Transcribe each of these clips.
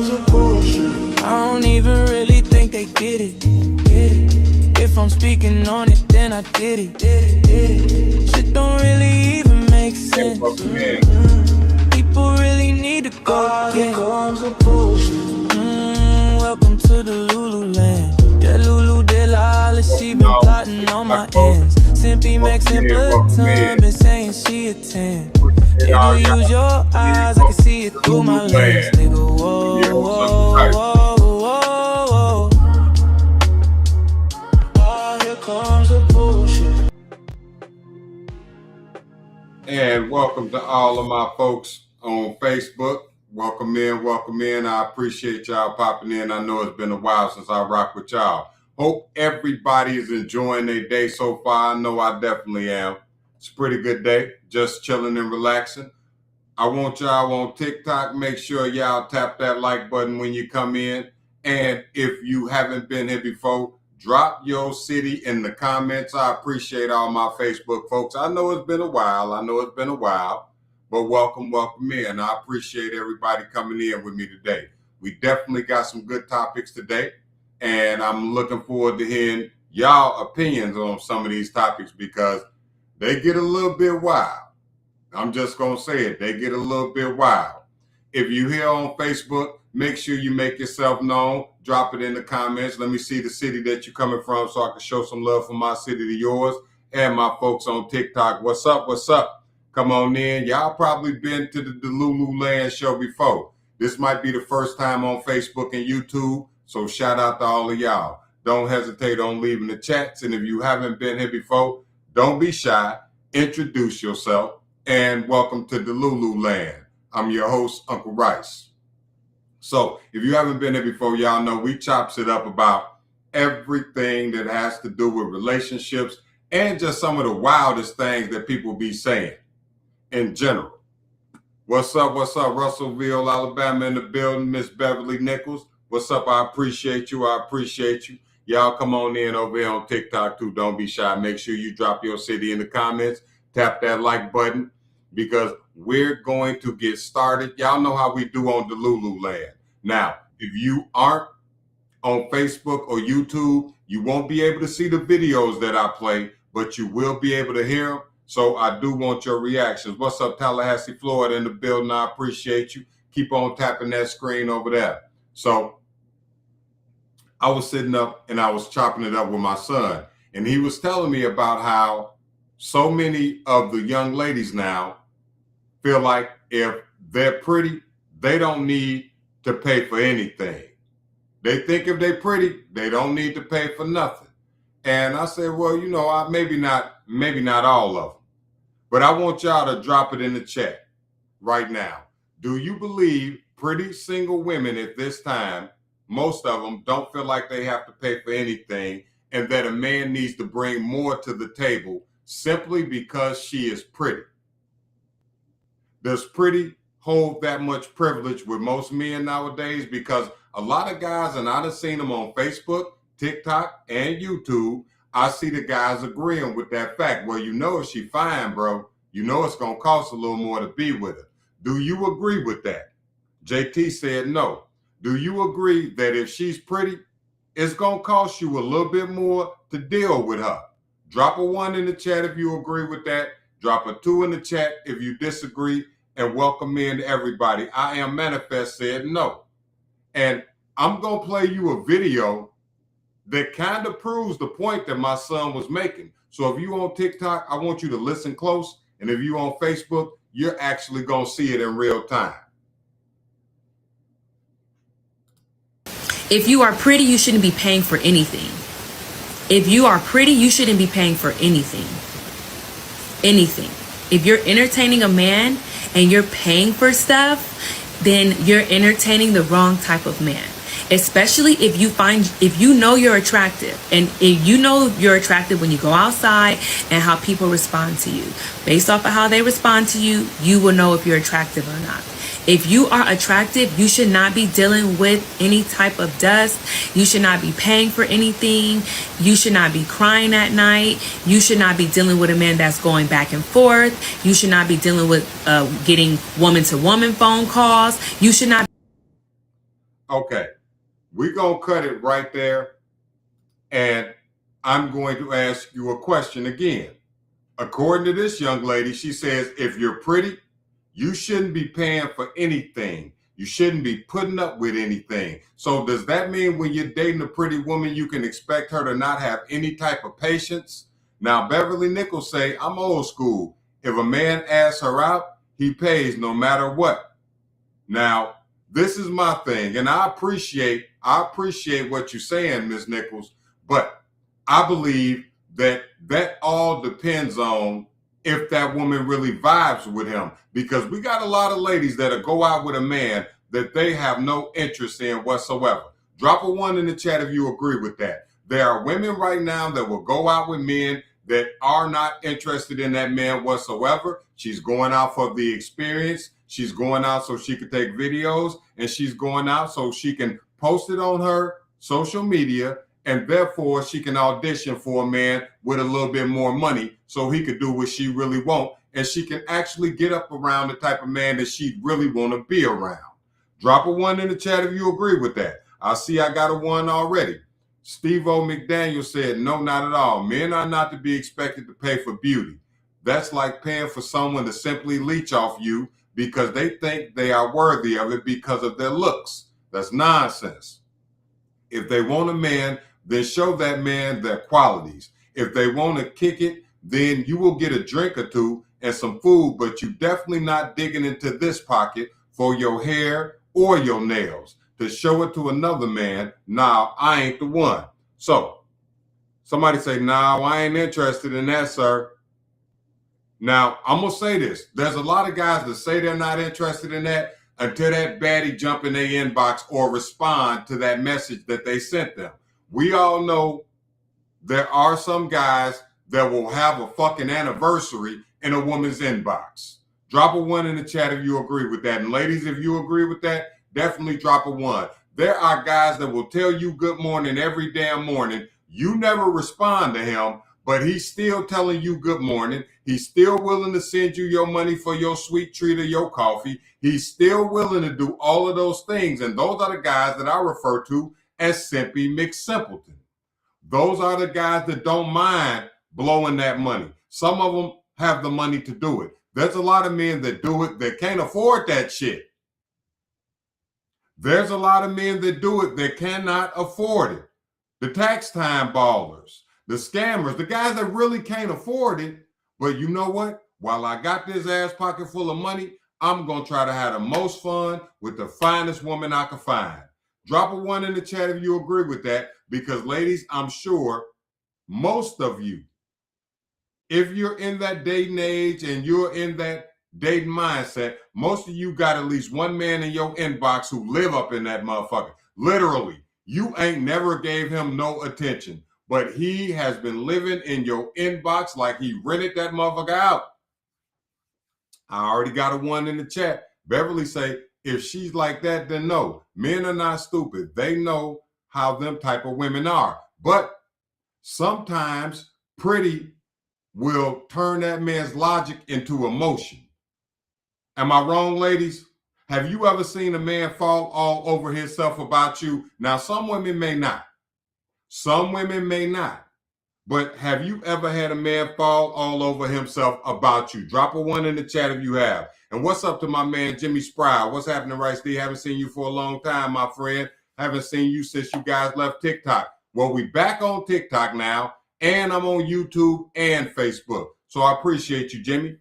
comes a bullshit. I don't even really think they get it. If I'm speaking on it, then I did it. Shit don't really even make sense. People really need to go. Here comes a bullshit. Welcome to the DeLuLu Land. DeLuLu she been plotting on my ends. Simply Max and Bloodton been saying she a 10. Nigga, use your eyes, I can see it through my lens. Nigga, whoa, whoa, whoa, whoa, whoa. Oh, here comes the bullshit. And welcome to all of my folks on Facebook. Welcome in, welcome in. I appreciate y'all popping in. I know it's been a while since I rocked with y'all. Hope everybody is enjoying their day so far. I know I definitely am. It's a pretty good day, just chilling and relaxing. I want y'all on TikTok, make sure y'all tap that like button when you come in. And if you haven't been here before, drop your city in the comments. I appreciate all my Facebook folks. I know it's been a while. But welcome in. I appreciate everybody coming in with me today. We definitely got some good topics today. And I'm looking forward to hearing y'all opinions on some of these topics because they get a little bit wild. I'm just going to say it. They get a little bit wild. If you're here on Facebook, make sure you make yourself known. Drop it in the comments. Let me see the city that you're coming from so I can show some love from my city to yours. And my folks on TikTok, what's up, what's up? Come on in. Y'all probably been to the DeLuLu Land show before. This might be the first time on Facebook and YouTube. So shout out to all of y'all. Don't hesitate on leaving the chats. And if you haven't been here before, don't be shy. Introduce yourself and welcome to DeLuLu Land. I'm your host, Uncle Rice. So if you haven't been here before, y'all know we chops it up about everything that has to do with relationships and just some of the wildest things that people be saying in general. What's up, Russellville, Alabama in the building, Miss Beverly Nichols. What's up? I appreciate you. Y'all come on in over here on TikTok too. Don't be shy. Make sure you drop your city in the comments. Tap that like button because we're going to get started. Y'all know how we do on DeLuLu Land. Now, if you aren't on Facebook or YouTube, you won't be able to see the videos that I play, but you will be able to hear them. So I do want your reactions. What's up, Tallahassee, Florida in the building? I appreciate you. Keep on tapping that screen over there. So I was sitting up and I was chopping it up with my son. And he was telling me about how so many of the young ladies now feel like if they're pretty, they don't need to pay for anything. They think if they're pretty, they don't need to pay for nothing. And I said, well, you know, maybe not all of them. But I want y'all to drop it in the chat right now. Do you believe pretty single women at this time, most of them don't feel like they have to pay for anything and that a man needs to bring more to the table simply because she is pretty? Does pretty hold that much privilege with most men nowadays? Because a lot of guys, and I've seen them on Facebook, TikTok, and YouTube, I see the guys agreeing with that fact. Well, you know if she fine, bro, you know it's going to cost a little more to be with her. Do you agree with that? JT said no. Do you agree that if she's pretty, it's going to cost you a little bit more to deal with her? Drop a 1 in the chat if you agree with that. Drop a 2 in the chat if you disagree. And welcome in everybody. I Am Manifest said no. And I'm going to play you a video that kind of proves the point that my son was making. So if you on TikTok, I want you to listen close. And if you on Facebook, you're actually going to see it in real time. If you are pretty, you shouldn't be paying for anything. If you are pretty, you shouldn't be paying for anything. Anything. If you're entertaining a man and you're paying for stuff, then you're entertaining the wrong type of man. Especially if you know you're attractive, and if you know you're attractive when you go outside and how people respond to you. Based off of how they respond to you, you will know if you're attractive or not. If you are attractive, you should not be dealing with any type of dust. You should not be paying for anything. You should not be crying at night. You should not be dealing with a man that's going back and forth. You should not be dealing with getting woman-to-woman phone calls. You should not. Okay, we're going to cut it right there. And I'm going to ask you a question again. According to this young lady, she says, if you're pretty, you shouldn't be paying for anything. You shouldn't be putting up with anything. So does that mean when you're dating a pretty woman, you can expect her to not have any type of patience? Now, Beverly Nichols say, I'm old school. If a man asks her out, he pays no matter what. Now, this is my thing, and I appreciate what you're saying, Ms. Nichols, but I believe that all depends on if that woman really vibes with him, because we got a lot of ladies that'll go out with a man that they have no interest in whatsoever. Drop a 1 in the chat if you agree with that. There are women right now that will go out with men that are not interested in that man whatsoever. She's going out for the experience. She's going out so she can take videos, and she's going out so she can post it on her social media, and therefore she can audition for a man with a little bit more money so he could do what she really wants, and she can actually get up around the type of man that she really want to be around. Drop a 1 in the chat if you agree with that. I see I got a 1 already. Steve-O McDaniel said, no, not at all. Men are not to be expected to pay for beauty. That's like paying for someone to simply leech off you because they think they are worthy of it because of their looks. That's nonsense. If they want a man, then show that man their qualities. If they want to kick it, then you will get a drink or two and some food, but you definitely not digging into this pocket for your hair or your nails to show it to another man. Nah, I ain't the one. So somebody say, nah, I ain't interested in that, sir. Now, I'm going to say this. There's a lot of guys that say they're not interested in that until that baddie jump in their inbox or respond to that message that they sent them. We all know there are some guys that will have a fucking anniversary in a woman's inbox. Drop a 1 in the chat if you agree with that. And ladies, if you agree with that, definitely drop a 1. There are guys that will tell you good morning every damn morning. You never respond to him, but he's still telling you good morning. He's still willing to send you your money for your sweet treat or your coffee. He's still willing to do all of those things. And those are the guys that I refer to as Simpy McSimpleton. Those are the guys that don't mind blowing that money. Some of them have the money to do it. There's a lot of men that do it that can't afford that shit. There's a lot of men that do it that cannot afford it. The tax time ballers, the scammers, the guys that really can't afford it. But you know what? While I got this ass pocket full of money, I'm going to try to have the most fun with the finest woman I can find. Drop a 1 in the chat if you agree with that, because ladies, I'm sure most of you, if you're in that dating age and you're in that dating mindset, most of you got at least one man in your inbox who live up in that motherfucker. Literally, you ain't never gave him no attention, but he has been living in your inbox like he rented that motherfucker out. I already got a 1 in the chat. Beverly say, if she's like that, then no. Men are not stupid. They know how them type of women are. But sometimes pretty will turn that man's logic into emotion. Am I wrong, ladies? Have you ever seen a man fall all over himself about you? Now, some women may not. Some women may not. But have you ever had a man fall all over himself about you? Drop a 1 in the chat if you have. And what's up to my man, Jimmy Sproul? What's happening, right, Steve? Haven't seen you for a long time, my friend. Haven't seen you since you guys left TikTok. Well, we back on TikTok now, and I'm on YouTube and Facebook. So I appreciate you, Jimmy.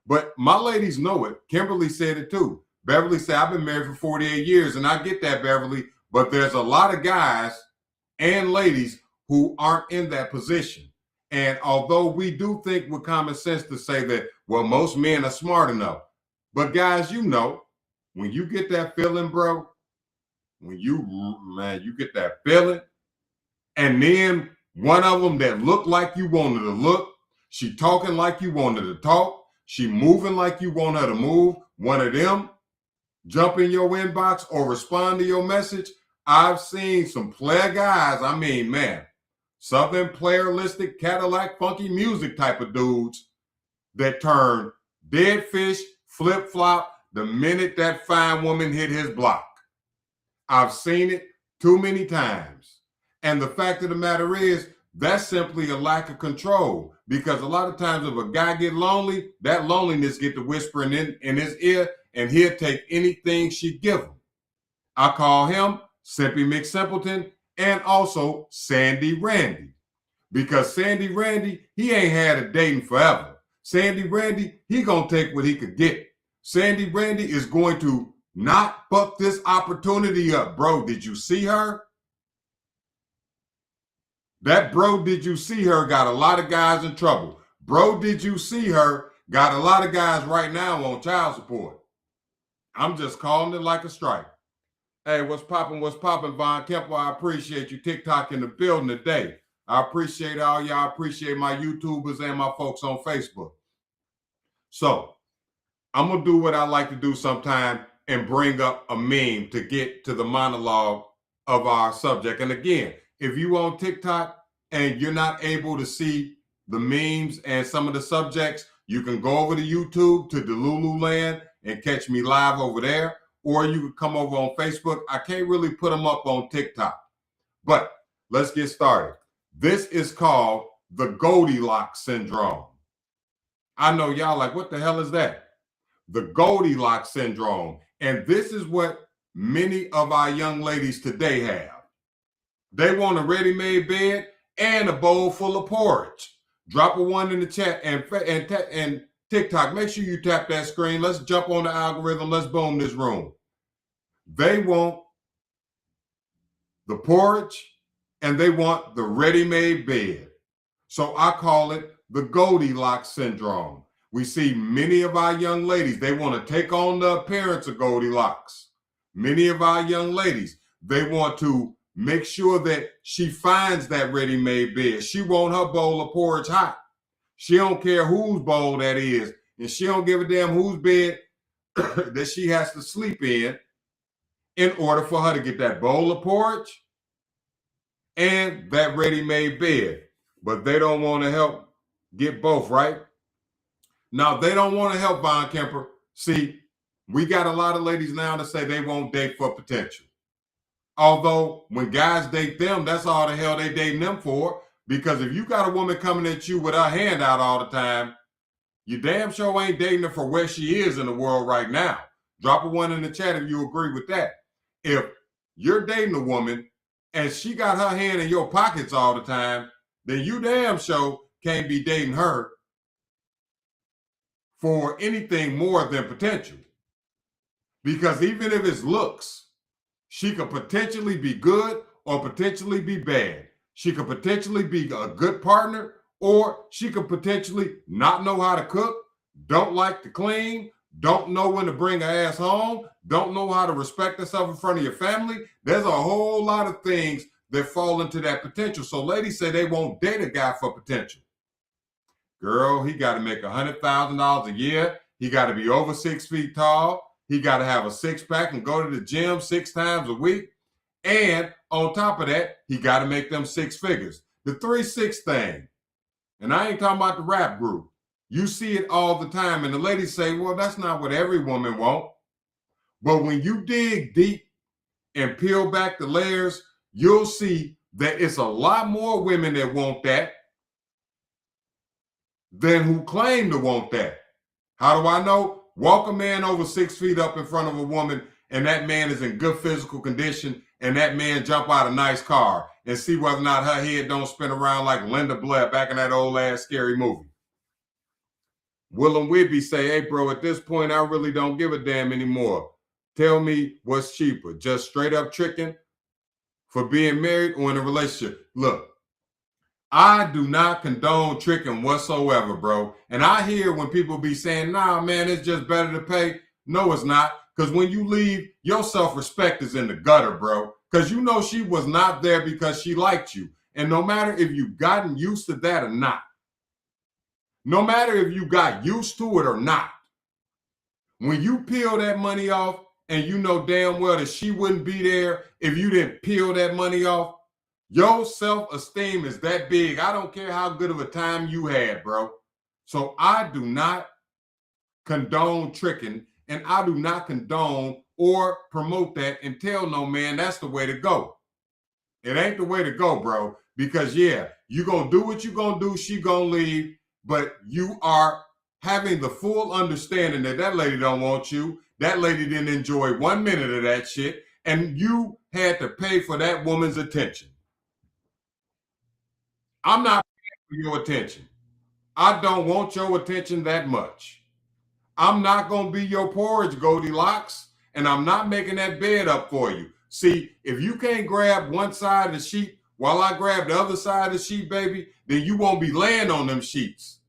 But my ladies know it. Kimberly said it too. Beverly said, I've been married for 48 years, and I get that, Beverly. But there's a lot of guys and ladies who aren't in that position. And although we do think with common sense to say that, well, most men are smart enough. But guys, you know, when you get that feeling, bro, when you get that feeling, and then one of them that looked like you wanted to look, she talking like you wanted to talk, she moving like you want her to move, one of them jump in your inbox or respond to your message. I've seen some player guys, I mean, man, Southern playeristic Cadillac funky music type of dudes that turn dead fish, flip-flop the minute that fine woman hit his block. I've seen it too many times. And the fact of the matter is, that's simply a lack of control. Because a lot of times if a guy get lonely, that loneliness get to whispering in his ear, and he'll take anything she give him. I call him Simpy McSimpleton and also Sandy Randy. Because Sandy Randy, he ain't had a dating forever. Sandy Randy, he gonna take what he could get. Sandy Randy is going to not fuck this opportunity up. Bro, did you see her? That bro, did you see her, got a lot of guys in trouble. Bro, did you see her, got a lot of guys right now on child support. I'm just calling it like a strike. Hey, what's poppin', Von Kemper? I appreciate you. TikTok in the building today. I appreciate all y'all. I appreciate my YouTubers and my folks on Facebook. So I'm going to do what I like to do sometime and bring up a meme to get to the monologue of our subject. And again, if you on TikTok and you're not able to see the memes and some of the subjects, you can go over to YouTube to DeLuLu Land and catch me live over there. Or you can come over on Facebook. I can't really put them up on TikTok. But let's get started. This is called the Goldilocks syndrome. I know y'all like, what the hell is that? The Goldilocks syndrome. And this is what many of our young ladies today have. They want a ready-made bed and a bowl full of porridge. Drop a one in the chat and TikTok. Make sure you tap that screen. Let's jump on the algorithm. Let's boom this room. They want the porridge and they want the ready-made bed. So I call it the Goldilocks syndrome. We see many of our young ladies, they want to take on the appearance of Goldilocks. Many of our young ladies, they want to make sure that she finds that ready-made bed. She want her bowl of porridge hot. She don't care whose bowl that is. And she don't give a damn whose bed that she has to sleep in order for her to get that bowl of porridge and that ready-made bed. But they don't want to help get both, right? Now, they don't want to help Von Kemper. See, we got a lot of ladies now that say they won't date for potential. Although, when guys date them, that's all the hell they dating them for. Because if you got a woman coming at you with her hand out all the time, you damn sure ain't dating her for where she is in the world right now. Drop a one in the chat if you agree with that. If you're dating a woman and she got her hand in your pockets all the time, then you damn sure can't be dating her for anything more than potential. Because even if it's looks, she could potentially be good or potentially be bad. She could potentially be a good partner, or she could potentially not know how to cook, don't like to clean, don't know when to bring her ass home, don't know how to respect herself in front of your family. There's a whole lot of things that fall into that potential. So ladies say they won't date a guy for potential. Girl, he got to make $100,000 a year. He got to be over 6 feet tall. He got to have a six-pack and go to the gym 6 times a week. And on top of that, he got to make them 6 figures. The 3-6 thing. And I ain't talking about the rap group. You see it all the time. And the ladies say, well, that's not what every woman wants. But when you dig deep and peel back the layers, you'll see that it's a lot more women that want that than who claim to want that. How do I know? Walk a man over 6 feet up in front of a woman, and that man is in good physical condition, and that man jump out a nice car, and see whether or not her head don't spin around like Linda Blair back in that old ass scary movie. Willem Whitby say, hey, bro, at this point, I really don't give a damn anymore. Tell me what's cheaper, just straight up tricking for being married or in a relationship. Look, I do not condone tricking whatsoever, bro. And I hear when people be saying, nah, man, it's just better to pay. No, it's not. Because when you leave, your self-respect is in the gutter, bro. Because you know she was not there because she liked you. And no matter if you've gotten used to that or not, no matter if you got used to it or not, when you peel that money off and you know damn well that she wouldn't be there if you didn't peel that money off, your self-esteem is that big. I don't care how good of a time you had, bro. So I do not condone tricking, and I do not condone or promote that and tell no man that's the way to go. It ain't the way to go, bro. Because yeah, you gonna do what you gonna do, she gonna leave, but you are having the full understanding that that lady don't want you, that lady didn't enjoy 1 minute of that shit, and you had to pay for that woman's attention. I'm not paying for your attention. I don't want your attention that much. I'm not gonna be your porridge, Goldilocks, and I'm not making that bed up for you. See, if you can't grab one side of the sheet while I grab the other side of the sheet, baby, then you won't be laying on them sheets.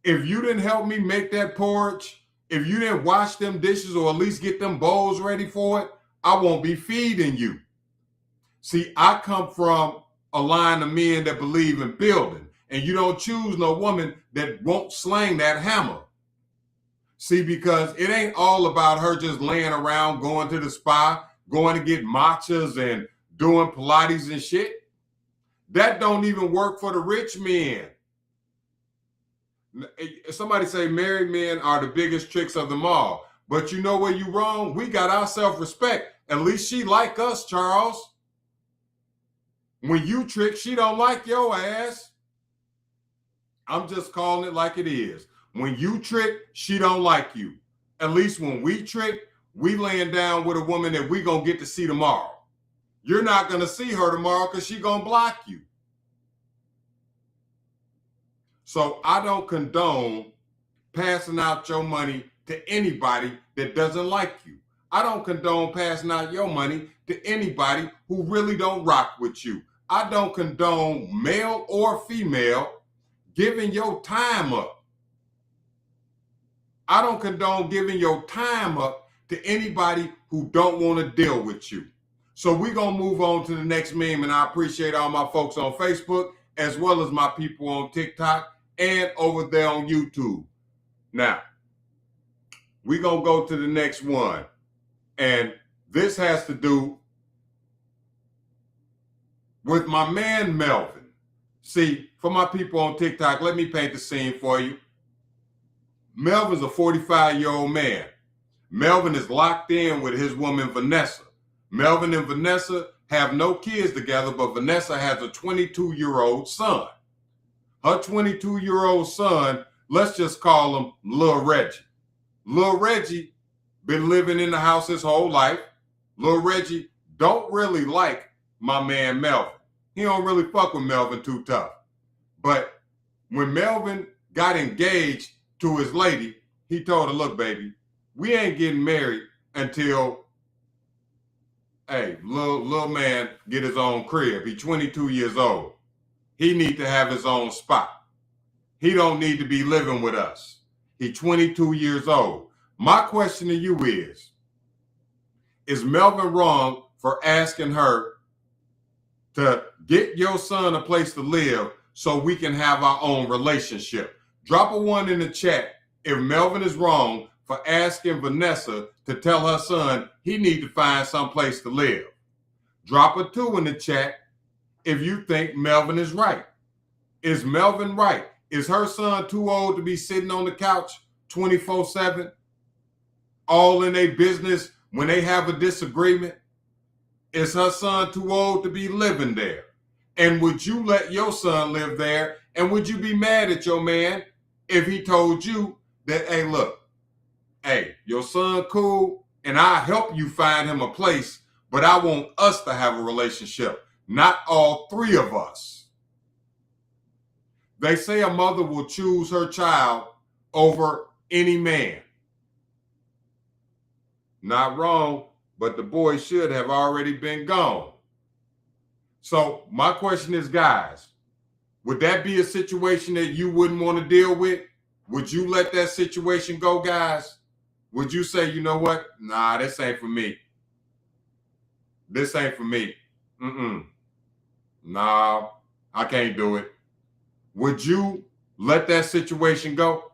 If you didn't help me make that porridge, if you didn't wash them dishes or at least get them bowls ready for it, I won't be feeding you. See, I come from a line of men that believe in building, and you don't choose no woman that won't sling that hammer. See, because it ain't all about her just laying around, going to the spa, going to get matchas and doing Pilates and shit. That don't even work for the rich men. Somebody say married men are the biggest tricks of them all. But you know where you wrong? We got our self-respect. At least she like us, Charles. When you trick, she don't like your ass. I'm just calling it like it is. When you trick, she don't like you. At least when we trick, we laying down with a woman that we gonna get to see tomorrow. You're not gonna see her tomorrow because she gonna block you. So I don't condone passing out your money to anybody that doesn't like you. I don't condone passing out your money to anybody who really don't rock with you. I don't condone male or female giving your time up. I don't condone giving your time up to anybody who don't want to deal with you. So we're going to move on to the next meme, and I appreciate all my folks on Facebook as well as my people on TikTok and over there on YouTube. Now, we're going to go to the next one, and this has to do with my man Melvin. See, for my people on TikTok, let me paint the scene for you. Melvin's a 45-year-old man. Melvin is locked in with his woman, Vanessa. Melvin and Vanessa have no kids together, but Vanessa has a 22-year-old son. Her 22-year-old son, let's just call him Lil Reggie. Lil Reggie been living in the house his whole life. Lil Reggie don't really like my man Melvin. He don't really fuck with Melvin too tough. But when Melvin got engaged to his lady, he told her, look, baby, we ain't getting married until, hey, little man get his own crib. He 22 years old. He need to have his own spot. He don't need to be living with us. He 22 years old. My question to you is Melvin wrong for asking her to get your son a place to live so we can have our own relationship? Drop a 1 in the chat if Melvin is wrong for asking Vanessa to tell her son he need to find some place to live. Drop a 2 in the chat if you think Melvin is right. Is Melvin right? Is her son too old to be sitting on the couch 24/7, all in their business when they have a disagreement? Is her son too old to be living there? And would you let your son live there? And would you be mad at your man if he told you that, hey, look, hey, your son cool, and I'll help you find him a place, but I want us to have a relationship, not all 3 of us. They say a mother will choose her child over any man. Not wrong, but the boy should have already been gone. So my question is, guys, would that be a situation that you wouldn't want to deal with? Would you let that situation go, guys? Would you say, you know what? Nah, this ain't for me. This ain't for me. Nah, I can't do it. Would you let that situation go?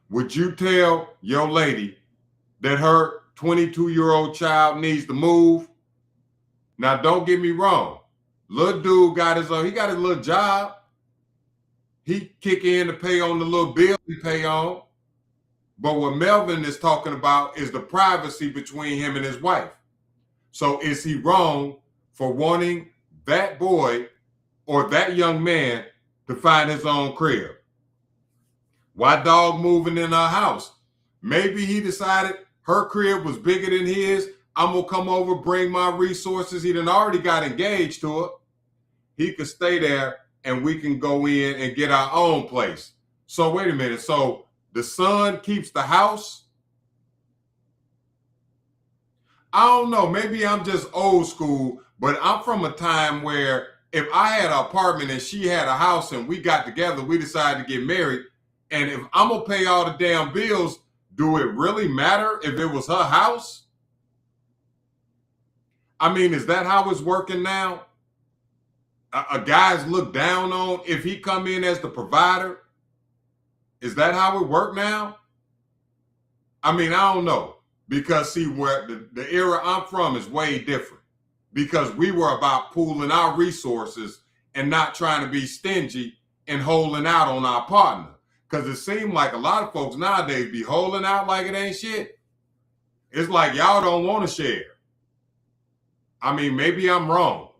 Would you tell your lady that her 22-year-old child needs to move? Now, don't get me wrong. Little dude got his own, he got his little job. He kick in to pay on the little bill he pay on. But what Melvin is talking about is the privacy between him and his wife. So is he wrong for wanting that boy or that young man to find his own crib? Why dog moving in her house? Maybe he decided her crib was bigger than his. I'm going to come over, bring my resources. He done already got engaged to her. He could stay there and we can go in and get our own place. So wait a minute. So the son keeps the house? I don't know. Maybe I'm just old school, but I'm from a time where if I had an apartment and she had a house and we got together, we decided to get married. And if I'm going to pay all the damn bills, do it really matter if it was her house? I mean, is that how it's working now? A guy's looked down on if he come in as the provider? Is that how it work now? I mean, I don't know. Because see, where the era I'm from is way different. Because we were about pooling our resources and not trying to be stingy and holding out on our partner. Because it seemed like a lot of folks nowadays be holding out like it ain't shit. It's like y'all don't want to share. I mean, maybe I'm wrong.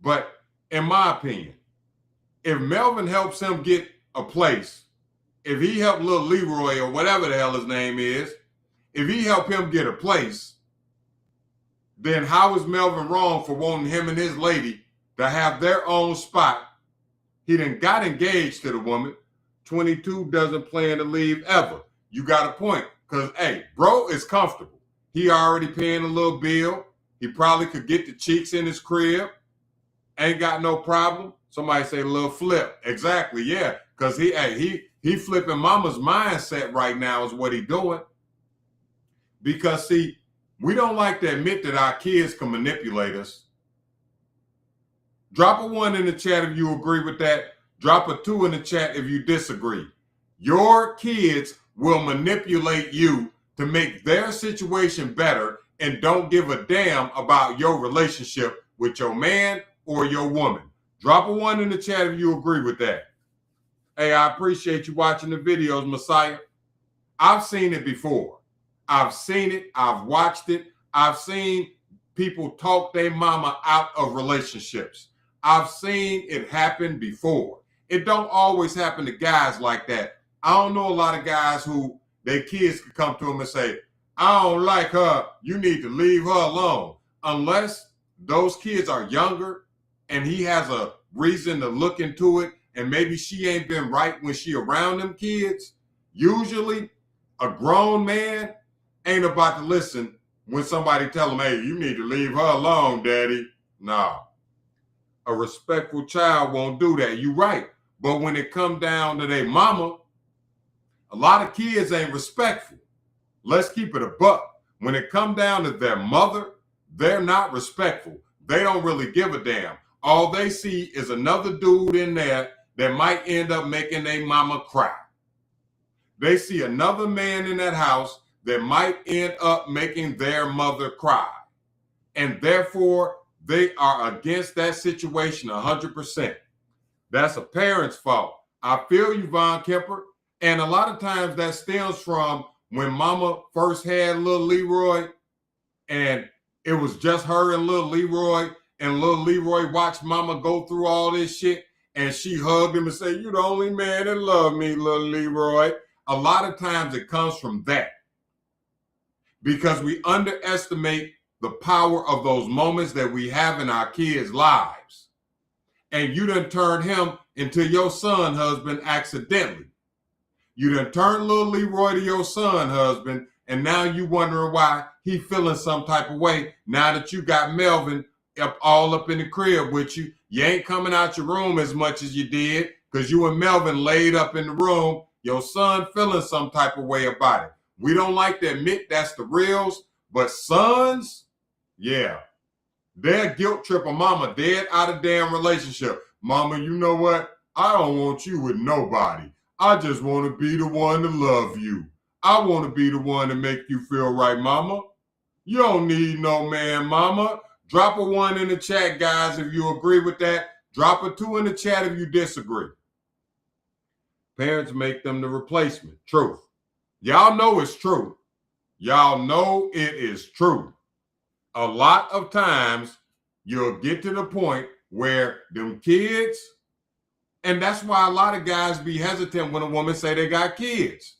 But in my opinion, if Melvin helps him get a place, if he helped little Leroy or whatever the hell his name is, if he helped him get a place, then how is Melvin wrong for wanting him and his lady to have their own spot? He done got engaged to the woman. 22 doesn't plan to leave ever. You got a point. Because, hey, bro is comfortable. He already paying a little bill. He probably could get the cheeks in his crib. Ain't got no problem. Somebody say a little flip. Exactly, yeah. Because he flipping mama's mindset right now is what he doing. Because, see, we don't like to admit that our kids can manipulate us. Drop a 1 in the chat if you agree with that. Drop a 2 in the chat if you disagree. Your kids will manipulate you to make their situation better and don't give a damn about your relationship with your man or your woman. Drop a 1 in the chat if you agree with that. Hey, I appreciate you watching the videos, Messiah. I've seen it before. I've seen it. I've watched it. I've seen people talk their mama out of relationships. I've seen it happen before. It don't always happen to guys like that. I don't know a lot of guys who their kids could come to them and say, I don't like her. You need to leave her alone. Unless those kids are younger and he has a reason to look into it and maybe she ain't been right when she around them kids. Usually a grown man ain't about to listen when somebody tell him, hey, you need to leave her alone, daddy. Nah. A respectful child won't do that. You right. But when it come down to their mama, a lot of kids ain't respectful. Let's keep it a buck. When it come down to their mother, they're not respectful. They don't really give a damn. All they see is another dude in there that might end up making their mama cry. They see another man in that house that might end up making their mother cry. And therefore, they are against that situation 100%. That's a parent's fault. I feel you, Von Kemper. And a lot of times that stems from when mama first had little Leroy and it was just her and little Leroy, and little Leroy watched mama go through all this shit and she hugged him and said, you the only man that love me, little Leroy. A lot of times it comes from that because we underestimate the power of those moments that we have in our kids' lives. And you done turned him into your son husband accidentally. You done turned little Leroy to your son husband, and now you wondering why he feeling some type of way now that you got Melvin all up in the crib with you. You ain't coming out your room as much as you did because you and Melvin laid up in the room. Your son feeling some type of way about it. We don't like to admit that's the reals, but sons, yeah, they're guilt trip a mama dead out of damn relationship. Mama, you know what? I don't want you with nobody. I just want to be the one to love you. I want to be the one to make you feel right, mama. You don't need no man, mama. Drop a 1 in the chat, guys, if you agree with that. Drop a 2 in the chat if you disagree. Parents make them the replacement. Truth. Y'all know it's true. Y'all know it is true. A lot of times you'll get to the point where them kids, and that's why a lot of guys be hesitant when a woman say they got kids.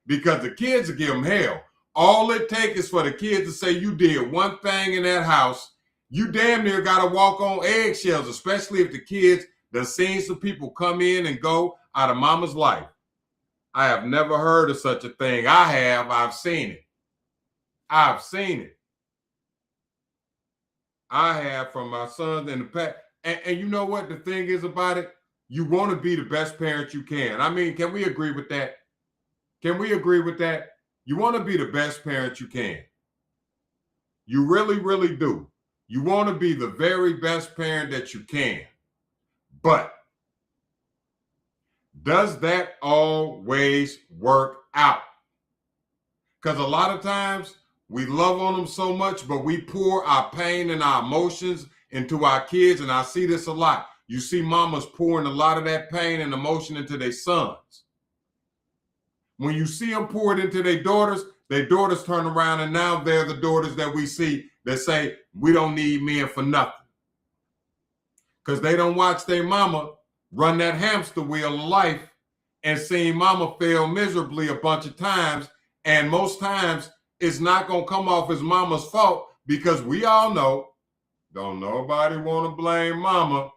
Because the kids will give them hell. All it takes is for the kids to say you did one thing in that house. You damn near got to walk on eggshells, especially if the kids done seen some people come in and go out of mama's life. I have never heard of such a thing. I've seen it. I've seen it. I have from my sons in the past. And you know what the thing is about it? You want to be the best parent you can. I mean, can we agree with that? Can we agree with that? You want to be the best parent you can. You really, really do. You want to be the very best parent that you can. But does that always work out? Because a lot of times we love on them so much, but we pour our pain and our emotions into our kids. And I see this a lot. You see mamas pouring a lot of that pain and emotion into their sons. When you see them pour it into their daughters turn around and now they're the daughters that we see that say, we don't need men for nothing. Because they don't watch their mama run that hamster wheel of life and see mama fail miserably a bunch of times. And most times it's not going to come off as mama's fault because we all know, don't nobody want to blame mama.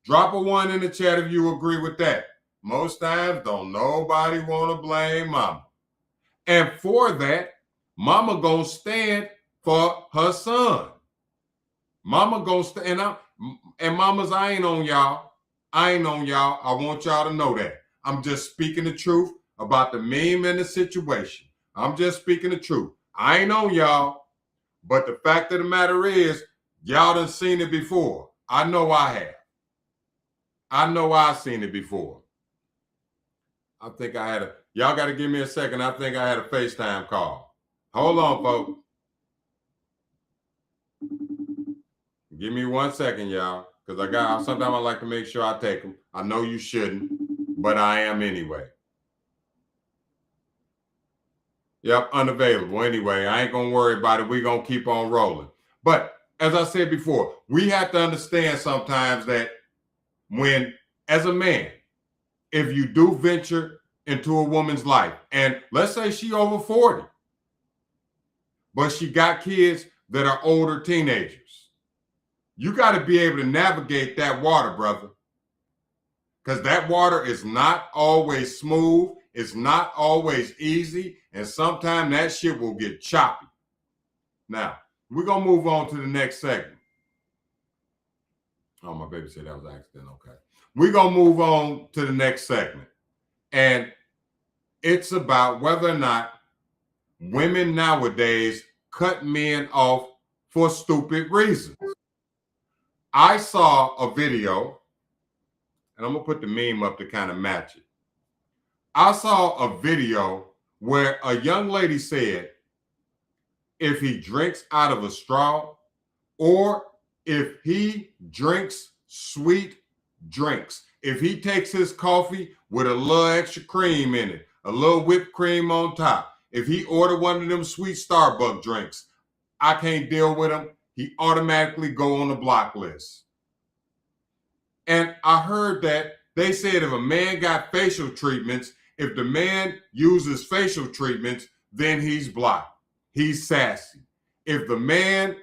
Drop a 1 in the chat if you agree with that. Most times, don't nobody want to blame mama. And for that, mama gonna stand for her son. Mama gonna stand up. And mamas, I ain't on y'all. I ain't on y'all. I want y'all to know that. I'm just speaking the truth about the meme and the situation. I'm just speaking the truth. I ain't on y'all. But the fact of the matter is, y'all done seen it before. I know I have. I know I've seen it before. I think I had y'all got to give me a second. I think I had a FaceTime call. Hold on, folks. Give me 1 second, y'all. Because sometimes I like to make sure I take them. I know you shouldn't, but I am anyway. Yep, unavailable. Anyway, I ain't going to worry about it. We're going to keep on rolling. But as I said before, we have to understand sometimes that when, as a man, if you do venture into a woman's life, and let's say she over 40, but she got kids that are older teenagers, you got to be able to navigate that water, brother. Because that water is not always smooth. It's not always easy. And sometimes that shit will get choppy. Now, we're going to move on to the next segment. Oh, my baby said that was an accident. Okay. We're going to move on to the next segment. And it's about whether or not women nowadays cut men off for stupid reasons. I saw a video, and I'm going to put the meme up to kind of match it. I saw a video where a young lady said, if he drinks out of a straw or if he drinks sweet drinks, if he takes his coffee with a little extra cream in it, a little whipped cream on top, if he order one of them sweet Starbucks drinks, I can't deal with him. He automatically go on the block list. And I heard that they said if a man got facial treatments, if the man uses facial treatments, then he's blocked. He's sassy. If the man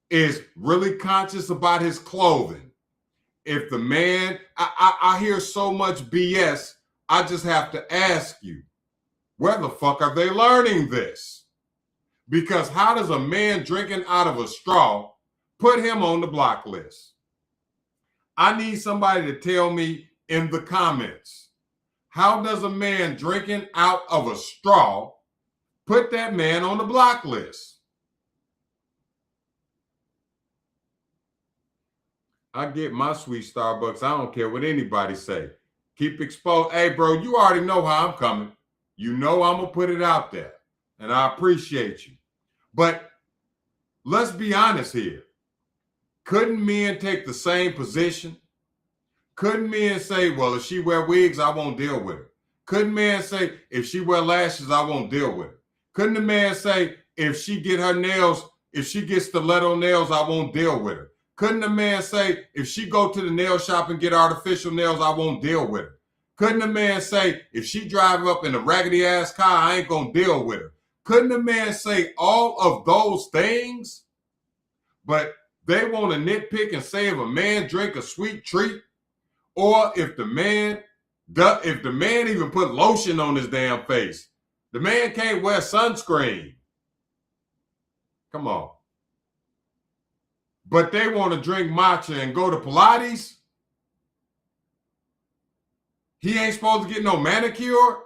is really conscious about his clothing, if the man, I hear so much BS, I just have to ask you, where the fuck are they learning this? Because how does a man drinking out of a straw put him on the block list? I need somebody to tell me in the comments, how does a man drinking out of a straw put that man on the block list? I get my sweet Starbucks. I don't care what anybody say. Keep exposed. Hey, bro, you already know how I'm coming. You know I'm going to put it out there. And I appreciate you. But let's be honest here. Couldn't men take the same position? Couldn't men say, well, if she wear wigs, I won't deal with her? Couldn't man say, if she wear lashes, I won't deal with her? Couldn't the man say, if she get her nails, if she gets stiletto nails, I won't deal with her? Couldn't the man say, if she go to the nail shop and get artificial nails, I won't deal with her? Couldn't the man say, if she drive up in a raggedy ass car, I ain't gonna deal with her? Couldn't the man say all of those things? But they want to nitpick and say if a man drink a sweet treat, or if the man even put lotion on his damn face, the man can't wear sunscreen. Come on. But they want to drink matcha and go to Pilates. He ain't supposed to get no manicure.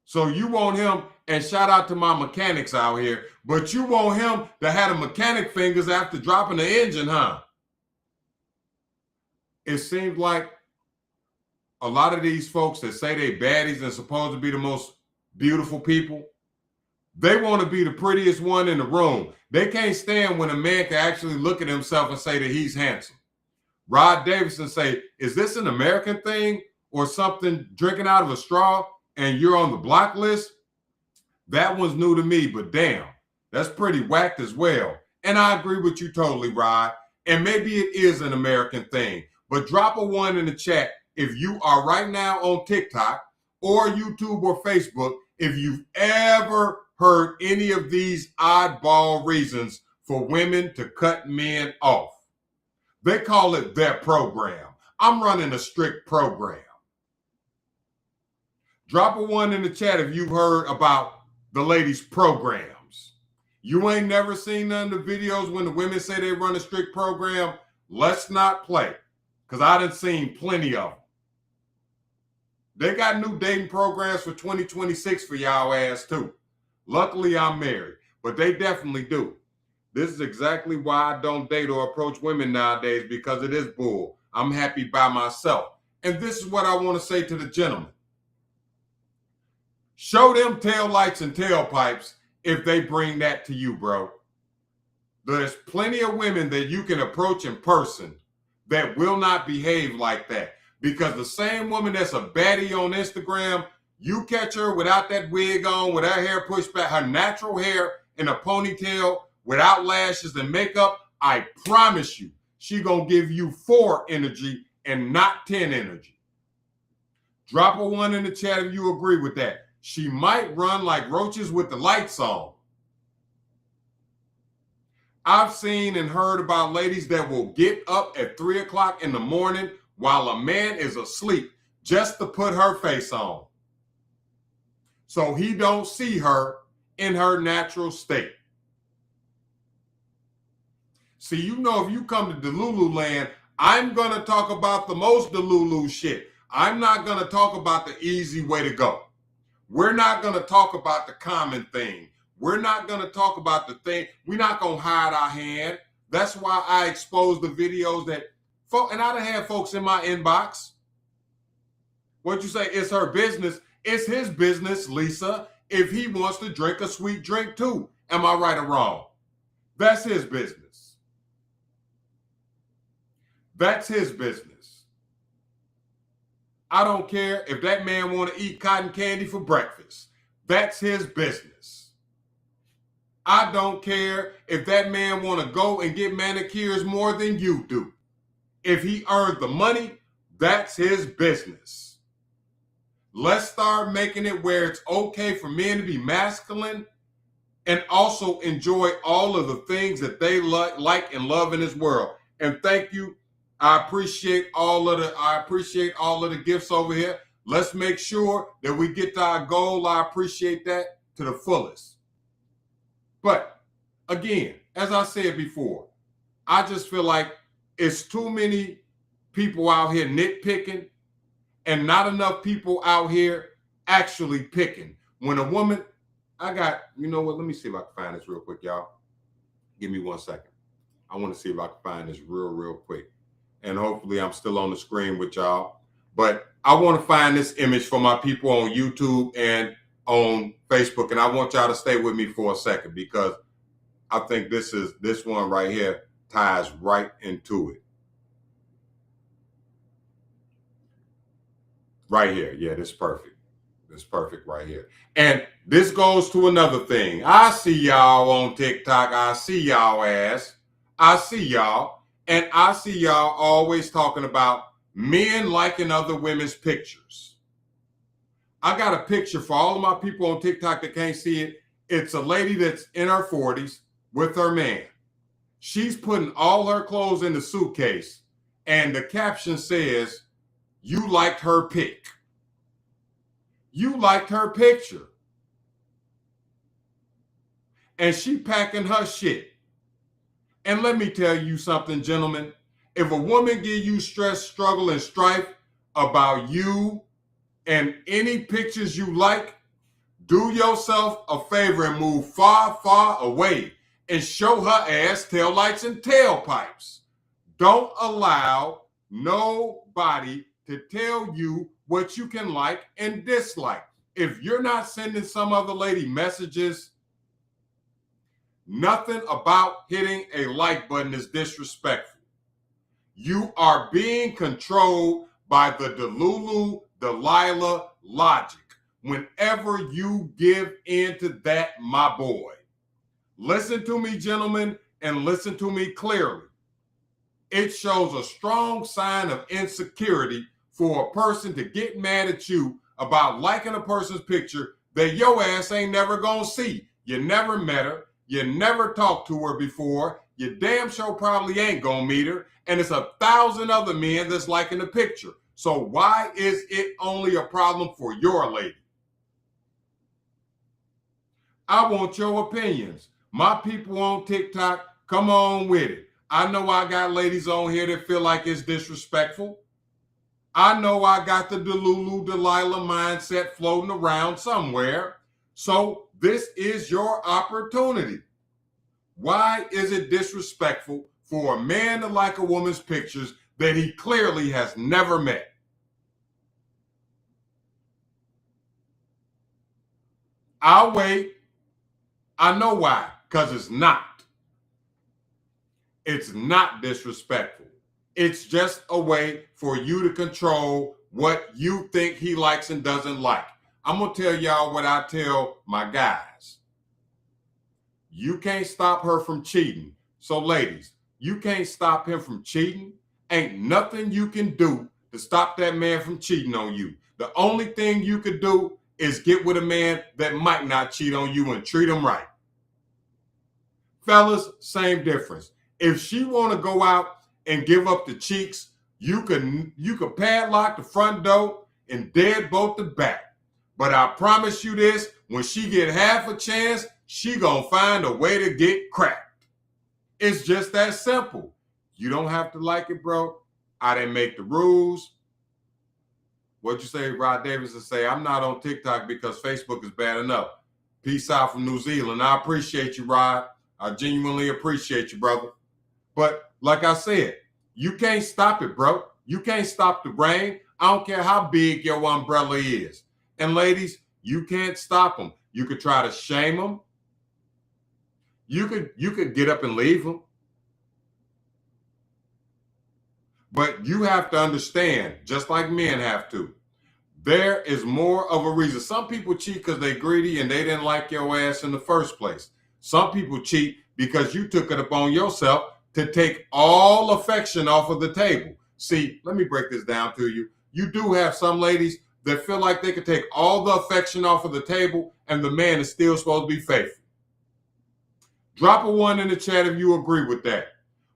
So you want him, and shout out to my mechanics out here, but you want him to have the mechanic fingers after dropping the engine, huh? It seems like a lot of these folks that say they baddies and supposed to be the most beautiful people, they want to be the prettiest one in the room. They can't stand when a man can actually look at himself and say that he's handsome. Rod Davidson say, is this an American thing or something, drinking out of a straw and you're on the block list? That one's new to me, but damn, that's pretty whacked as well. And I agree with you totally, Rod. And maybe it is an American thing, but drop a 1 in the chat if you are right now on TikTok or YouTube or Facebook, if you've ever heard any of these oddball reasons for women to cut men off. They call it their program. I'm running a strict program. Drop a 1 in the chat if you've heard about the ladies' programs. You ain't never seen none of the videos when the women say they run a strict program. Let's not play, because I done seen plenty of them. They got new dating programs for 2026 for y'all ass too. Luckily, I'm married, but they definitely do. This is exactly why I don't date or approach women nowadays, because it is bull. I'm happy by myself. And this is what I want to say to the gentleman. Show them tail lights and tailpipes if they bring that to you, bro. There's plenty of women that you can approach in person that will not behave like that. Because the same woman that's a baddie on Instagram, you catch her without that wig on, with her hair pushed back, her natural hair in a ponytail, without lashes and makeup, I promise you, she gonna give you 4 energy and not 10 energy. Drop a 1 in the chat if you agree with that. She might run like roaches with the lights on. I've seen and heard about ladies that will get up at 3 o'clock in the morning while a man is asleep just to put her face on, so he don't see her in her natural state. See, you know, if you come to DeLuLu Land, I'm going to talk about the most DeLuLu shit. I'm not going to talk about the easy way to go. We're not going to talk about the common thing. We're not going to talk about the thing. We're not going to hide our hand. That's why I expose the videos that, and I'd have had folks in my inbox. What'd you say? It's her business. It's his business, Lisa, if he wants to drink a sweet drink too. Am I right or wrong? That's his business. That's his business. I don't care if that man want to eat cotton candy for breakfast. That's his business. I don't care if that man want to go and get manicures more than you do. If he earned the money, that's his business. Let's start making it where it's okay for men to be masculine and also enjoy all of the things that they like and love in this world. And thank you. I appreciate all of the gifts over here. Let's make sure that we get to our goal. I appreciate that to the fullest. But again, as I said before, I just feel like it's too many people out here nitpicking and not enough people out here actually picking. When a woman, you know what? Let me see if I can find this real quick, y'all. Give me 1 second. I want to see if I can find this real quick. And hopefully I'm still on the screen with y'all. But I want to find this image for my people on YouTube and on Facebook. And I want y'all to stay with me for a second, because I think this one right here ties right into it. Right here. Yeah, this is perfect. It's perfect right here. And this goes to another thing. I see y'all on TikTok. I see y'all ass. I see y'all. And I see y'all always talking about men liking other women's pictures. I got a picture for all of my people on TikTok that can't see it. It's a lady that's in her 40s with her man. She's putting all her clothes in the suitcase. And the caption says, "You liked her pic." You liked her picture. And she packing her shit. And let me tell you something, gentlemen. If a woman give you stress, struggle, and strife about you and any pictures you like, do yourself a favor and move far, far away and show her ass taillights and tailpipes. Don't allow nobody to tell you what you can like and dislike. If you're not sending some other lady messages, nothing about hitting a like button is disrespectful. You are being controlled by the DeLuLu Delilah logic. Whenever you give in to that, my boy, listen to me, gentlemen, and listen to me clearly. It shows a strong sign of insecurity for a person to get mad at you about liking a person's picture that your ass ain't never gonna see. You never met her. You never talked to her before. You damn sure probably ain't gonna meet her. And it's 1,000 other men that's liking the picture. So why is it only a problem for your lady? I want your opinions. My people on TikTok, come on with it. I know I got ladies on here that feel like it's disrespectful. I know I got the DeLuLu Delilah mindset floating around somewhere. So this is your opportunity. Why is it disrespectful for a man to like a woman's pictures that he clearly has never met? I'll wait. I know why, because it's not. It's not disrespectful. It's just a way for you to control what you think he likes and doesn't like. I'm going to tell y'all what I tell my guys. You can't stop her from cheating. So ladies, you can't stop him from cheating. Ain't nothing you can do to stop that man from cheating on you. The only thing you could do is get with a man that might not cheat on you and treat him right. Fellas, same difference. If she want to go out and give up the cheeks, you could padlock the front door and deadbolt the back. But I promise you this, when she get half a chance, she gonna find a way to get cracked. It's just that simple. You don't have to like it, bro. I didn't make the rules. What'd you say, Rod Davidson? Say, I'm not on TikTok because Facebook is bad enough. Peace out from New Zealand. I appreciate you, Rod. I genuinely appreciate you, brother. But like I said, you can't stop it, bro. You can't stop the rain. I don't care how big your umbrella is. And ladies, you can't stop them. You could try to shame them. You could get up and leave them. But you have to understand, just like men have to, there is more of a reason. Some people cheat because they're greedy and they didn't like your ass in the first place. Some people cheat because you took it upon yourself to take all affection off of the table. See, let me break this down to you. You do have some ladies that feel like they can take all the affection off of the table and the man is still supposed to be faithful. Drop a 1 in the chat if you agree with that.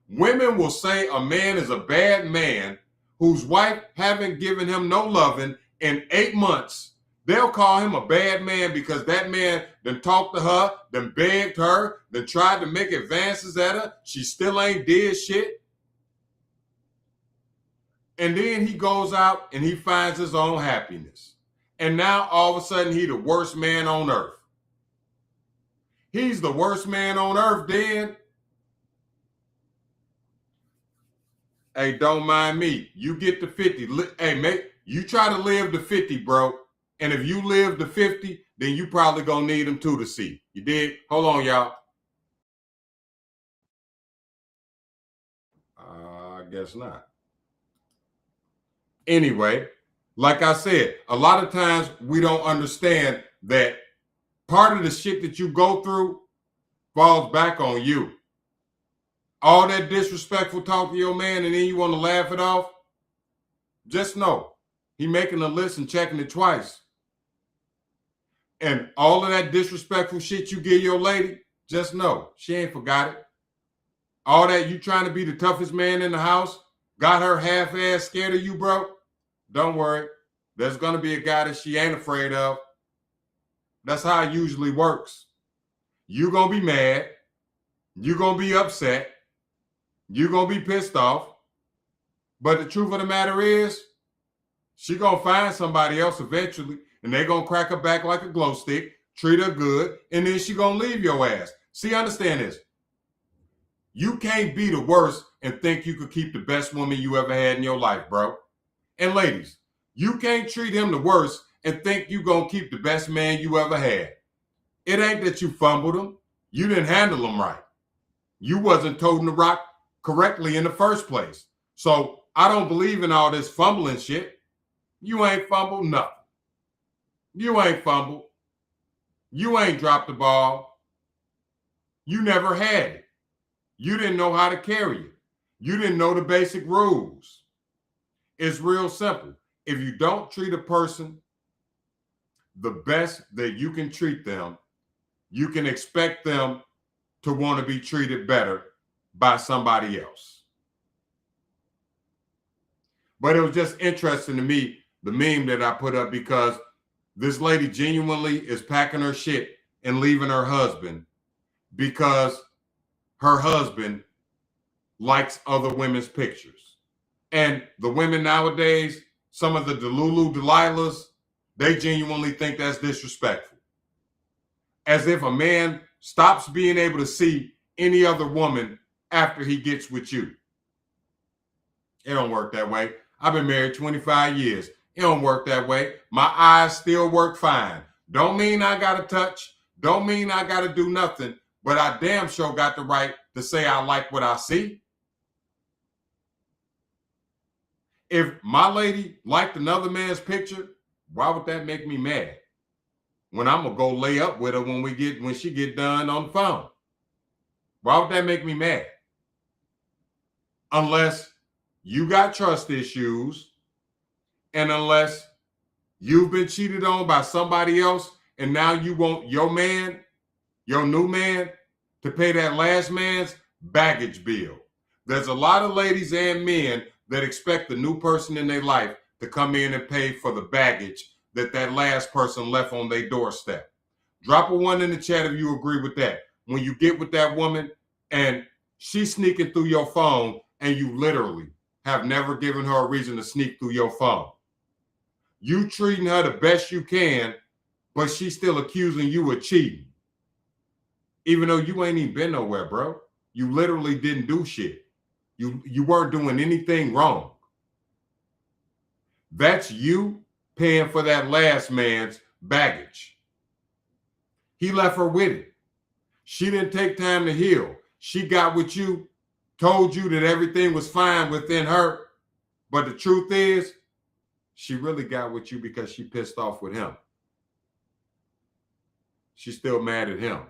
Women will say a man is a bad man whose wife haven't given him no loving in 8 months. They'll call him a bad man because that man done talked to her, done begged her, done tried to make advances at her. She still ain't did shit. And then he goes out and he finds his own happiness. And now all of a sudden he the worst man on earth. He's the worst man on earth, Dan. Hey, don't mind me. You get to 50. Hey, mate, you try to live to 50, bro. And if you live to 50, then you probably gonna need them too to see. You did? Hold on, y'all. I guess not. Anyway, Like I said, a lot of times we don't understand that part of the shit that you go through falls back on you. All that disrespectful talk to your man and then you want to laugh it off, just know he making a list and checking it twice. And all of that disrespectful shit you give your lady, just know she ain't forgot it. All that you trying to be the toughest man in the house, got her half-ass scared of you, bro. Don't worry. There's going to be a guy that she ain't afraid of. That's how it usually works. You're going to be mad. You're going to be upset. You're going to be pissed off. But the truth of the matter is, she going to find somebody else eventually, and they going to crack her back like a glow stick, treat her good, and then she going to leave your ass. See, understand this. You can't be the worst and think you could keep the best woman you ever had in your life, bro. And ladies, you can't treat him the worst and think you going to keep the best man you ever had. It ain't that you fumbled him. You didn't handle him right. You wasn't toting the rock correctly in the first place. So I don't believe in all this fumbling shit. You ain't fumbled nothing. You ain't fumbled. You ain't dropped the ball. You never had it. You didn't know how to carry it. You didn't know the basic rules. It's real simple. If you don't treat a person the best that you can treat them, you can expect them to want to be treated better by somebody else. But it was just interesting to me, the meme that I put up, because this lady genuinely is packing her shit and leaving her husband because her husband likes other women's pictures. And the women nowadays, some of the DeLuLu Delilahs, they genuinely think that's disrespectful. As if a man stops being able to see any other woman after he gets with you. It don't work that way. I've been married 25 years. It don't work that way. My eyes still work fine. Don't mean I got to touch. Don't mean I got to do nothing. But I damn sure got the right to say I like what I see. If my lady liked another man's picture, why would that make me mad? When I'm gonna go lay up with her when she get done on the phone. Why would that make me mad? Unless you got trust issues, and unless you've been cheated on by somebody else, and now you want your man, your new man, to pay that last man's baggage bill. There's a lot of ladies and men that expect the new person in their life to come in and pay for the baggage that last person left on their doorstep. Drop a 1 in the chat if you agree with that. When you get with that woman and she's sneaking through your phone and you literally have never given her a reason to sneak through your phone. You treating her the best you can, but she's still accusing you of cheating. Even though you ain't even been nowhere, bro. You literally didn't do shit. You weren't doing anything wrong. That's you paying for that last man's baggage. He left her with it. She didn't take time to heal. She got with you, told you that everything was fine within her. But the truth is, she really got with you because she pissed off with him. She's still mad at him.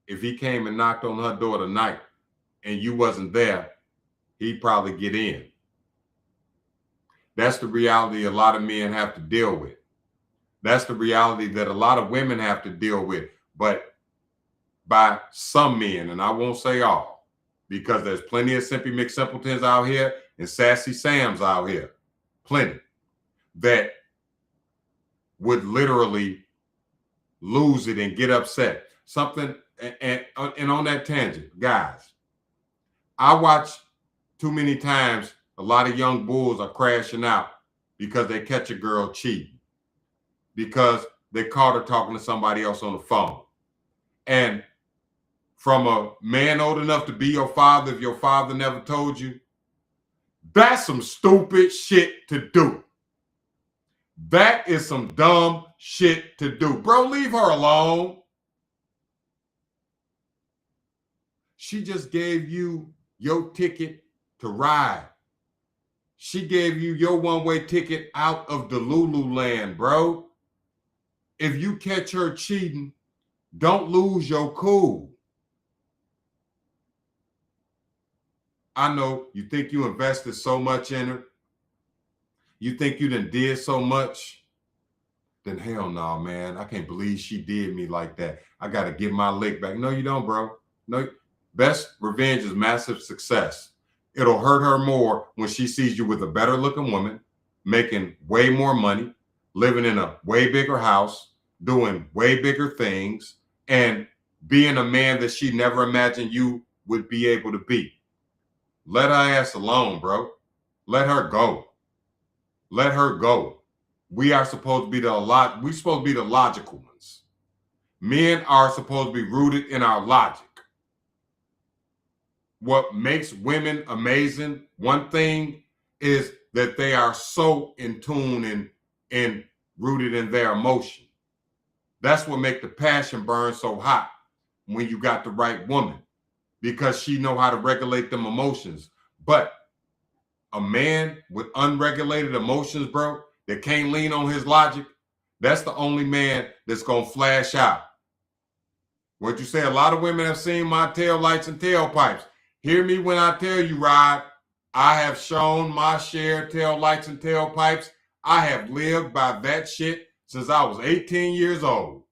If he came and knocked on her door tonight and you wasn't there, he'd probably get in. That's the reality a lot of men have to deal with. That's the reality that a lot of women have to deal with. But by some men, and I won't say all, because there's plenty of Simpy McSimpletons out here and Sassy Sams out here, plenty, that would literally lose it and get upset. Something, and on that tangent, guys, I watch too many times a lot of young bulls are crashing out because they catch a girl cheating, because they caught her talking to somebody else on the phone. And from a man old enough to be your father, if your father never told you, that's some stupid shit to do. That is some dumb shit to do. Bro, leave her alone. She just gave you your ticket to ride. She gave you your one-way ticket out of DeLuLu Land, bro. If you catch her cheating, don't lose your cool. I know you think you invested so much in her. You think you done did so much. Then hell no, man. I can't believe she did me like that. I got to get my lick back. No, you don't, bro. No. Best revenge is massive success. It'll hurt her more when she sees you with a better looking woman, making way more money, living in a way bigger house, doing way bigger things, and being a man that she never imagined you would be able to be. Let her ass alone, bro. Let her go. Let her go. We are supposed to be we're supposed to be the logical ones. Men are supposed to be rooted in our logic. What makes women amazing, one thing is that they are so in tune and rooted in their emotion. That's what makes the passion burn so hot when you got the right woman, because she know how to regulate them emotions. But a man with unregulated emotions, bro, that can't lean on his logic, that's the only man that's going to flash out. What you say, a lot of women have seen my tail lights and tailpipes. Hear me when I tell you, Rod, I have shown my share of tail lights and tailpipes. I have lived by that shit since I was 18 years old.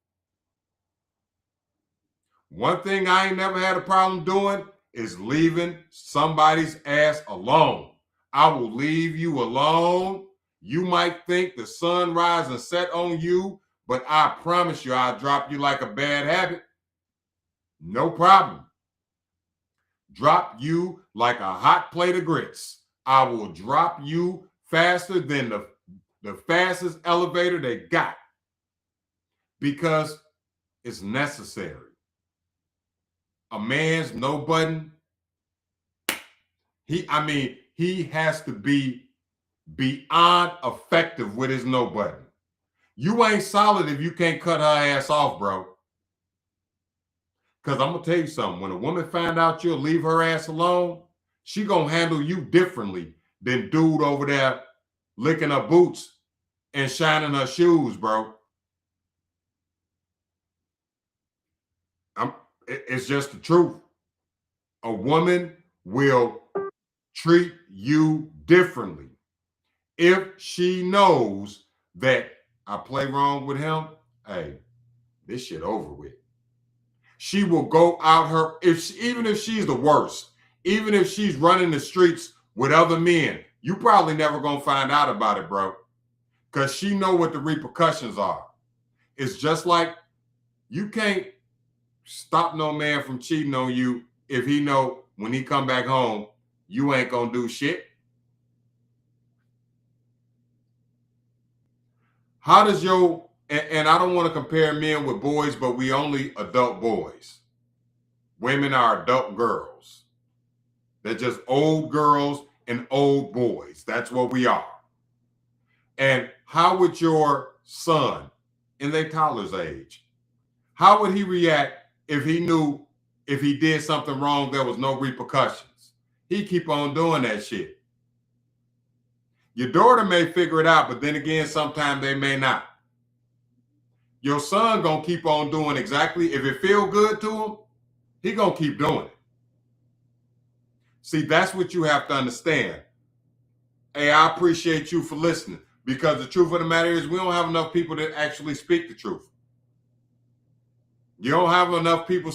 One thing I ain't never had a problem doing is leaving somebody's ass alone. I will leave you alone. You might think the sun rise and set on you, but I promise you I'll drop you like a bad habit. No problem. Drop you like a hot plate of grits. I will drop you faster than the fastest elevator they got, because it's necessary. A man's no button, he has to be beyond effective with his no button. You ain't solid if you can't cut her ass off, bro. Because I'm going to tell you something. When a woman find out you'll leave her ass alone, she going to handle you differently than dude over there licking her boots and shining her shoes, bro. It's just the truth. A woman will treat you differently if she knows that I play wrong with him. Hey, this shit over with. She will go out her, even if she's the worst, even if she's running the streets with other men, you probably never gonna find out about it, bro, because she know what the repercussions are. It's just like you can't stop no man from cheating on you if he know when he come back home you ain't gonna do shit. How does and I don't want to compare men with boys, but we only adult boys. Women are adult girls. They're just old girls and old boys. That's what we are. And how would your son in their toddler's age, how would he react if he knew if he did something wrong, there was no repercussions? He'd keep on doing that shit. Your daughter may figure it out, but then again, sometimes they may not. Your son gonna keep on doing exactly, if it feel good to him, he gonna keep doing it. See, that's what you have to understand. Hey, I appreciate you for listening, because the truth of the matter is we don't have enough people that actually speak the truth. You don't have enough people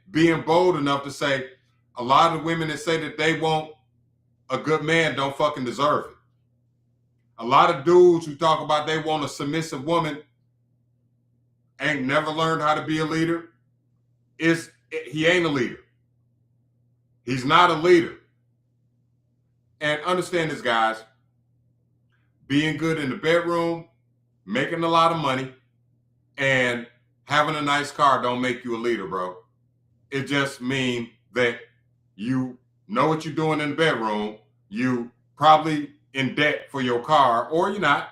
being bold enough to say, a lot of the women that say that they want a good man don't fucking deserve it. A lot of dudes who talk about they want a submissive woman ain't never learned how to be a leader. He ain't a leader. He's not a leader. And understand this, guys. Being good in the bedroom, making a lot of money, and having a nice car don't make you a leader, bro. It just means that you know what you're doing in the bedroom. You probably in debt for your car, or you're not.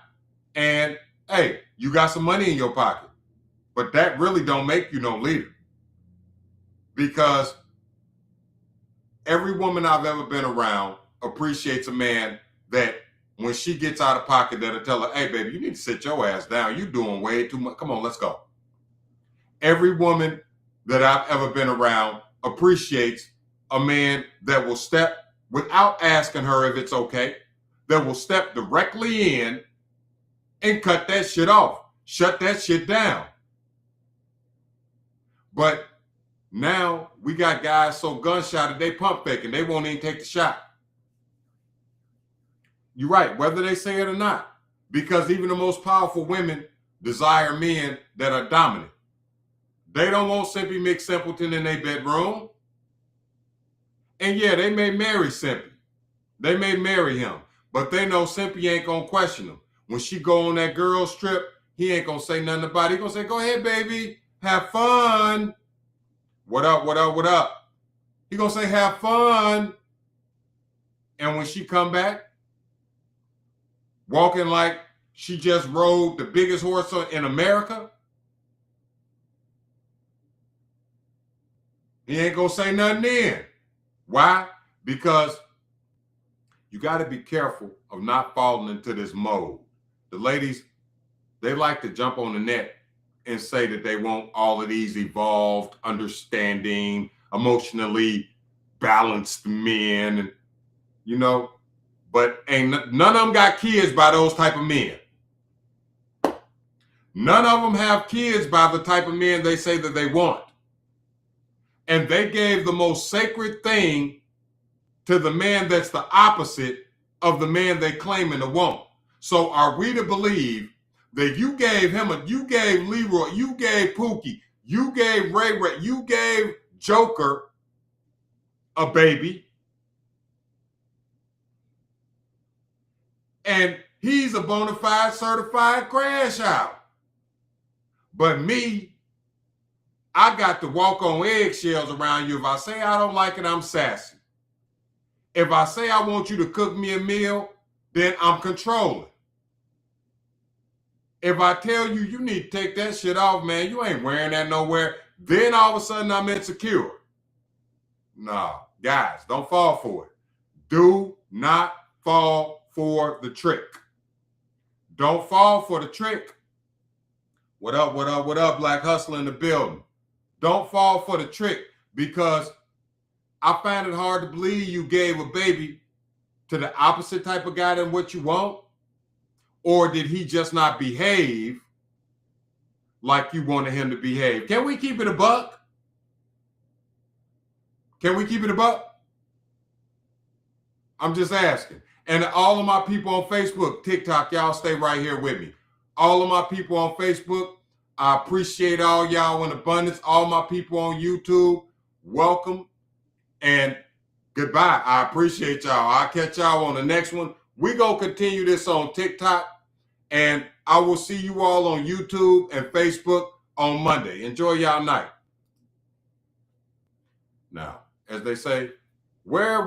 And hey, you got some money in your pocket. But that really don't make you no leader. Because every woman I've ever been around appreciates a man that when she gets out of pocket, that'll tell her, hey, baby, you need to sit your ass down. You're doing way too much. Come on, let's go. Every woman that I've ever been around appreciates a man that will step without asking her if it's okay, that will step directly in and cut that shit off, shut that shit down. But now we got guys so gunshot that they pump faking. They won't even take the shot. You're right, whether they say it or not. Because even the most powerful women desire men that are dominant. They don't want Simpy McSimpleton in their bedroom. And yeah, they may marry Simpy. They may marry him. But they know Simpy ain't going to question them. When she go on that girl's trip, he ain't going to say nothing about it. He going to say, go ahead, baby. Have fun. What up, what up, what up? He going to say, have fun. And when she come back, walking like she just rode the biggest horse in America, he ain't going to say nothing then. Why? Because you got to be careful of not falling into this mode. The ladies, they like to jump on the net and say that they want all of these evolved, understanding, emotionally balanced men, and you know, but ain't none of them got kids by those type of men. None of them have kids by the type of men they say that they want. And they gave the most sacred thing to the man that's the opposite of the man they claiming to want. So are we to believe that you gave him you gave Leroy, you gave Pookie, you gave Ray Ray, you gave Joker a baby, and he's a bona fide certified crash out. But me, I got to walk on eggshells around you. If I say I don't like it, I'm sassy. If I say I want you to cook me a meal, then I'm controlling. If I tell you, you need to take that shit off, man, you ain't wearing that nowhere, then all of a sudden I'm insecure. Nah, guys, don't fall for it. Do not fall for the trick. Don't fall for the trick. What up, what up, what up, Black Hustler in the building? Don't fall for the trick, because I find it hard to believe you gave a baby to the opposite type of guy than what you want. Or did he just not behave like you wanted him to behave? Can we keep it a buck? Can we keep it a buck? I'm just asking. And all of my people on Facebook, TikTok, y'all stay right here with me. All of my people on Facebook, I appreciate all y'all in abundance. All my people on YouTube, welcome and goodbye. I appreciate y'all. I'll catch y'all on the next one. We're going to continue this on TikTok, and I will see you all on YouTube and Facebook on Monday. Enjoy y'all night. Now, as they say, where